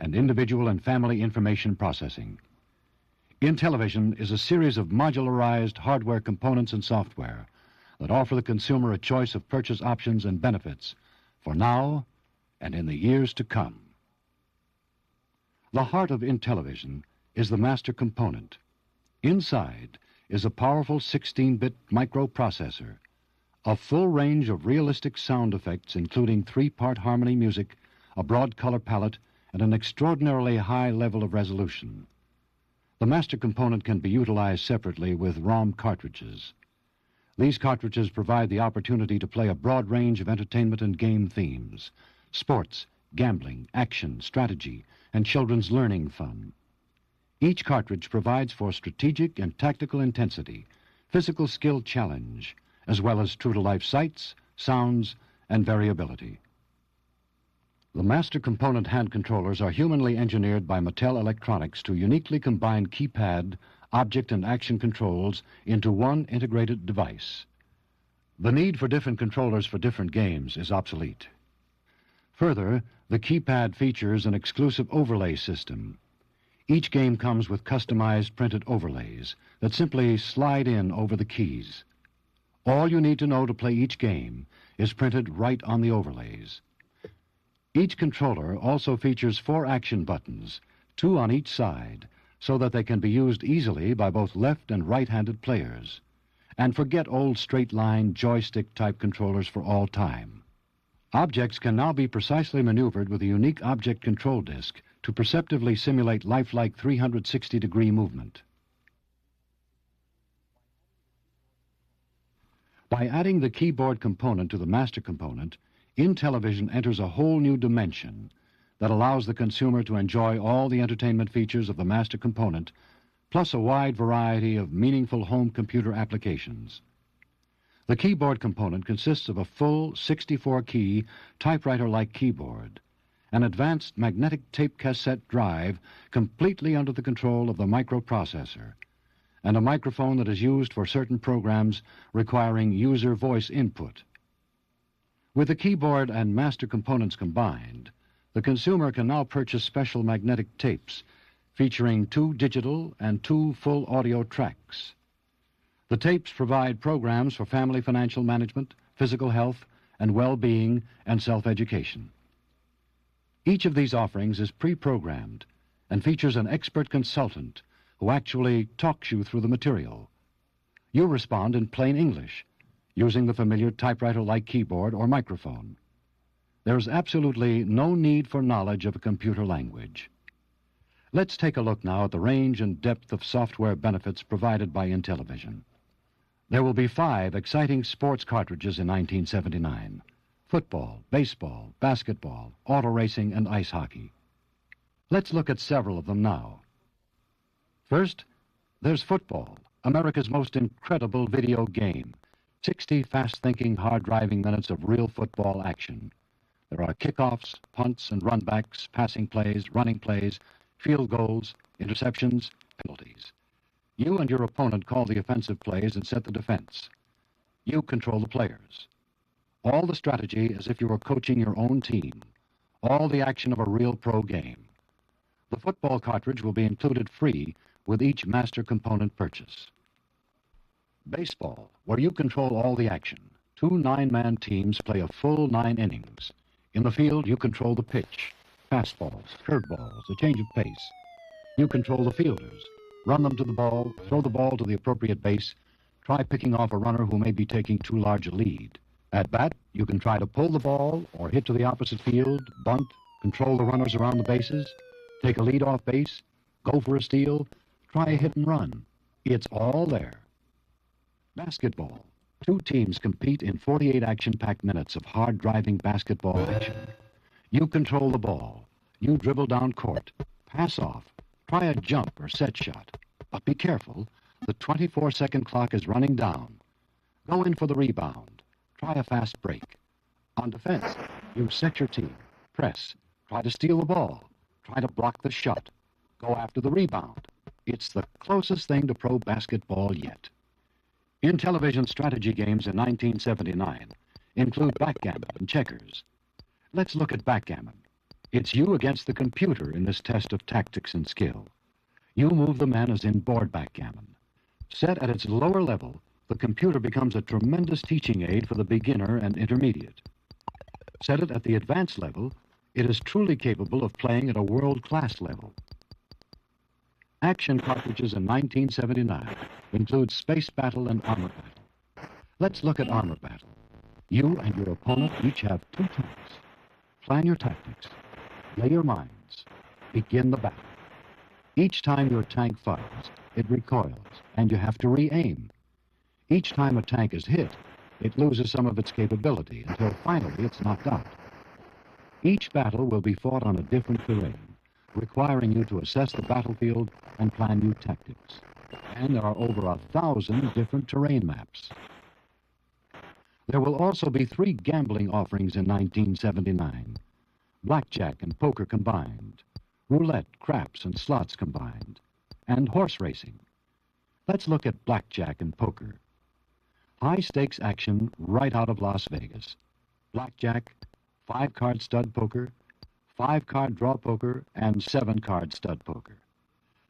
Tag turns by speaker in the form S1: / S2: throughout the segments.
S1: and individual and family information processing. Intellivision is a series of modularized hardware components and software that offer the consumer a choice of purchase options and benefits for now and in the years to come. The heart of Intellivision is the master component. Inside is a powerful 16-bit microprocessor, a full range of realistic sound effects including 3-part harmony music, a broad color palette, and an extraordinarily high level of resolution. The master component can be utilized separately with ROM cartridges. These cartridges provide the opportunity to play a broad range of entertainment and game themes: sports, gambling, action, strategy, and children's learning fun. Each cartridge provides for strategic and tactical intensity, physical skill challenge, as well as true-to-life sights, sounds, and variability. The master component hand controllers are humanly engineered by Mattel Electronics to uniquely combine keypad, object, and action controls into one integrated device. The need for different controllers for different games is obsolete. Further, the keypad features an exclusive overlay system. Each game comes with customized printed overlays that simply slide in over the keys. All you need to know to play each game is printed right on the overlays. Each controller also features 4 action buttons, 2 on each side, so that they can be used easily by both left and right-handed players. And forget old straight-line joystick-type controllers for all time. Objects can now be precisely maneuvered with a unique object control disc to perceptively simulate lifelike 360-degree movement. By adding the keyboard component to the master component, Intellivision enters a whole new dimension that allows the consumer to enjoy all the entertainment features of the master component, plus a wide variety of meaningful home computer applications. The keyboard component consists of a full 64-key typewriter-like keyboard, an advanced magnetic tape cassette drive completely under the control of the microprocessor, and a microphone that is used for certain programs requiring user voice input. With the keyboard and master components combined, the consumer can now purchase special magnetic tapes featuring 2 digital and 2 full audio tracks. The tapes provide programs for family financial management, physical health, and well-being and self-education. Each of these offerings is pre-programmed and features an expert consultant who actually talks you through the material. You respond in plain English, using the familiar typewriter-like keyboard or microphone. There's absolutely no need for knowledge of a computer language. Let's take a look now at the range and depth of software benefits provided by Intellivision. There will be 5 exciting sports cartridges in 1979: football, baseball, basketball, auto racing, and ice hockey. Let's look at several of them now. First, there's football, America's most incredible video game. 60 fast-thinking, hard-driving minutes of real football action. There are kickoffs, punts and runbacks, passing plays, running plays, field goals, interceptions, penalties. You and your opponent call the offensive plays and set the defense. You control the players. All the strategy as if you were coaching your own team. All the action of a real pro game. The football cartridge will be included free with each master component purchase. Baseball, where you control all the action. 2 9-man teams play a full 9 innings. In the field, you control the pitch, fastballs, curveballs, a change of pace. You control the fielders. Run them to the ball, throw the ball to the appropriate base, try picking off a runner who may be taking too large a lead. At bat, you can try to pull the ball or hit to the opposite field, bunt, control the runners around the bases, take a lead off base, go for a steal, try a hit and run. It's all there. Basketball. 2 teams compete in 48 action-packed minutes of hard-driving basketball action. You control the ball. You dribble down court, pass off, try a jump or set shot. But be careful, the 24-second clock is running down. Go in for the rebound. Try a fast break. On defense, you set your team, press, try to steal the ball, try to block the shot, go after the rebound. It's the closest thing to pro basketball yet. Intellivision strategy games in 1979 include backgammon and checkers. Let's look at backgammon. It's you against the computer in this test of tactics and skill. You move the men as in board backgammon. Set at its lower level, the computer becomes a tremendous teaching aid for the beginner and intermediate. Set it at the advanced level, it is truly capable of playing at a world-class level. Action cartridges in 1979 include Space Battle and Armor Battle. Let's look at Armor Battle. You and your opponent each have 2 tanks. Plan your tactics. Lay your mines. Begin the battle. Each time your tank fires, it recoils, and you have to re-aim. Each time a tank is hit, it loses some of its capability until finally it's knocked out. Each battle will be fought on a different terrain, requiring you to assess the battlefield and plan new tactics. And there are over 1,000 different terrain maps. There will also be 3 gambling offerings in 1979. Blackjack and poker combined, roulette, craps, and slots combined, and horse racing. Let's look at blackjack and poker. High-stakes action right out of Las Vegas. Blackjack, 5-card stud poker, 5-card draw poker, and 7-card stud poker.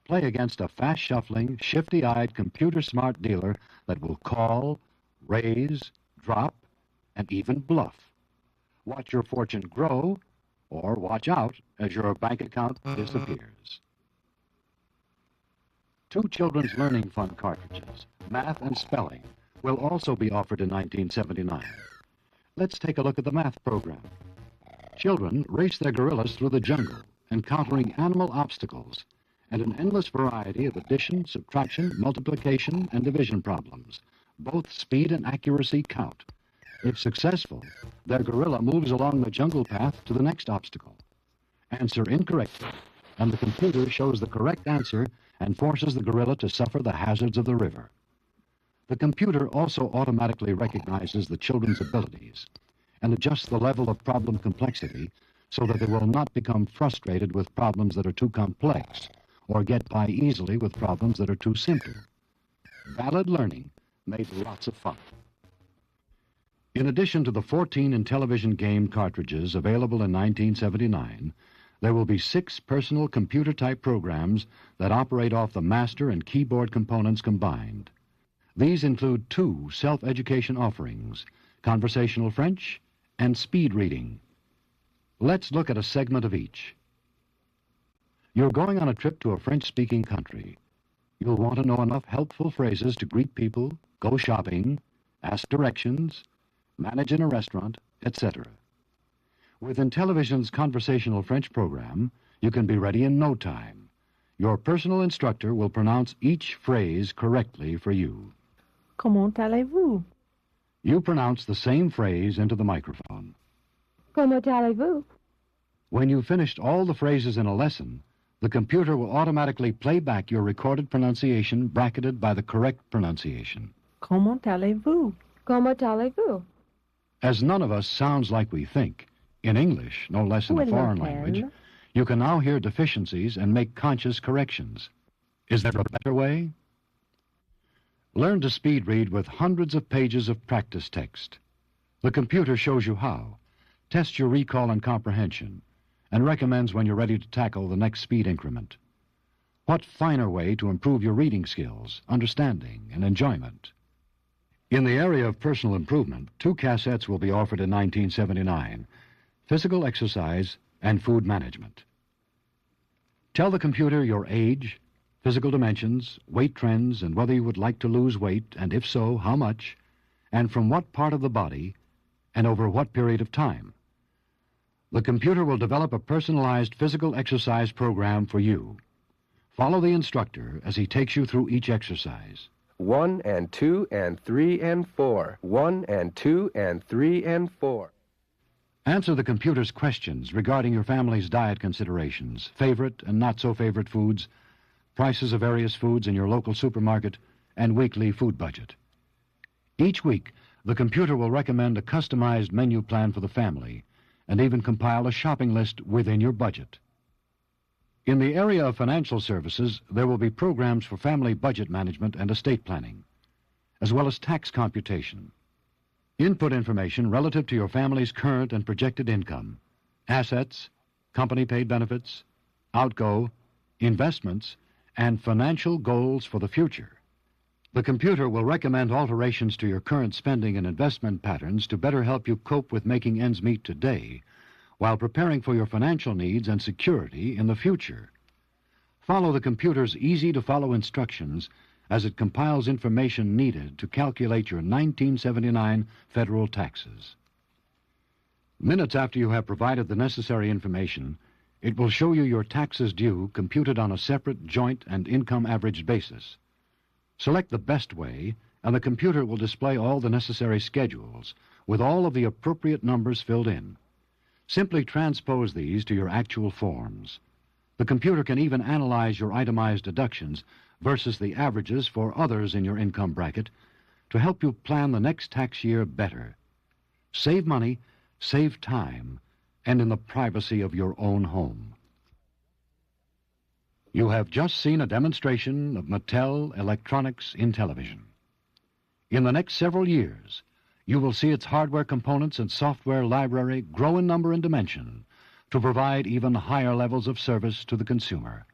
S1: Play against a fast-shuffling, shifty-eyed, computer-smart dealer that will call, raise, drop, and even bluff. Watch your fortune grow, or watch out as your bank account disappears. 2 children's learning fun cartridges, math and spelling, will also be offered in 1979. Let's take a look at the math program. Children race their gorillas through the jungle, encountering animal obstacles and an endless variety of addition, subtraction, multiplication, and division problems. Both speed and accuracy count. If successful, their gorilla moves along the jungle path to the next obstacle. Answer incorrectly, and the computer shows the correct answer and forces the gorilla to suffer the hazards of the river. The computer also automatically recognizes the children's abilities and adjusts the level of problem complexity so that they will not become frustrated with problems that are too complex or get by easily with problems that are too simple. Valid learning made lots of fun. In addition to the 14 Intellivision game cartridges available in 1979, there will be 6 personal computer-type programs that operate off the master and keyboard components combined. These include 2 self-education offerings, conversational French and speed reading. Let's look at a segment of each. You're going on a trip to a French-speaking country. You'll want to know enough helpful phrases to greet people, go shopping, ask directions, manage in a restaurant, etc. With Intellivision's conversational French program, you can be ready in no time. Your personal instructor will pronounce each phrase correctly for you.
S2: Comment allez-vous?
S1: You pronounce the same phrase into the microphone.
S2: Comment allez-vous?
S1: When you've finished all the phrases in a lesson, the computer will automatically play back your recorded pronunciation bracketed by the correct pronunciation.
S2: Comment allez-vous? Comment allez-vous?
S1: As none of us sounds like we think, in English, no less in a foreign language, you can now hear deficiencies and make conscious corrections. Is there a better way? Learn to speed read with hundreds of pages of practice text. The computer shows you how, tests your recall and comprehension, and recommends when you're ready to tackle the next speed increment. What finer way to improve your reading skills, understanding, and enjoyment? In the area of personal improvement, 2 cassettes will be offered in 1979, physical exercise and food management. Tell the computer your age, physical dimensions, weight trends, and whether you would like to lose weight, and if so, how much, and from what part of the body, and over what period of time. The computer will develop a personalized physical exercise program for you. Follow the instructor as he takes you through each exercise.
S3: 1 and 2 and 3 and 4. 1 and 2 and 3 and 4.
S1: Answer the computer's questions regarding your family's diet considerations, favorite and not so favorite foods, prices of various foods in your local supermarket, and weekly food budget. Each week, the computer will recommend a customized menu plan for the family and even compile a shopping list within your budget. In the area of financial services, there will be programs for family budget management and estate planning, as well as tax computation. Input information relative to your family's current and projected income, assets, company-paid benefits, outgo, investments, and financial goals for the future. The computer will recommend alterations to your current spending and investment patterns to better help you cope with making ends meet today while preparing for your financial needs and security in the future. Follow the computer's easy-to-follow instructions as it compiles information needed to calculate your 1979 federal taxes. Minutes after you have provided the necessary information, it will show you your taxes due computed on a separate joint and income averaged basis. Select the best way, and the computer will display all the necessary schedules with all of the appropriate numbers filled in. Simply transpose these to your actual forms. The computer can even analyze your itemized deductions versus the averages for others in your income bracket to help you plan the next tax year better. Save money, save time, and in the privacy of your own home. You have just seen a demonstration of Mattel Electronics Intellivision. In the next several years, you will see its hardware components and software library grow in number and dimension to provide even higher levels of service to the consumer.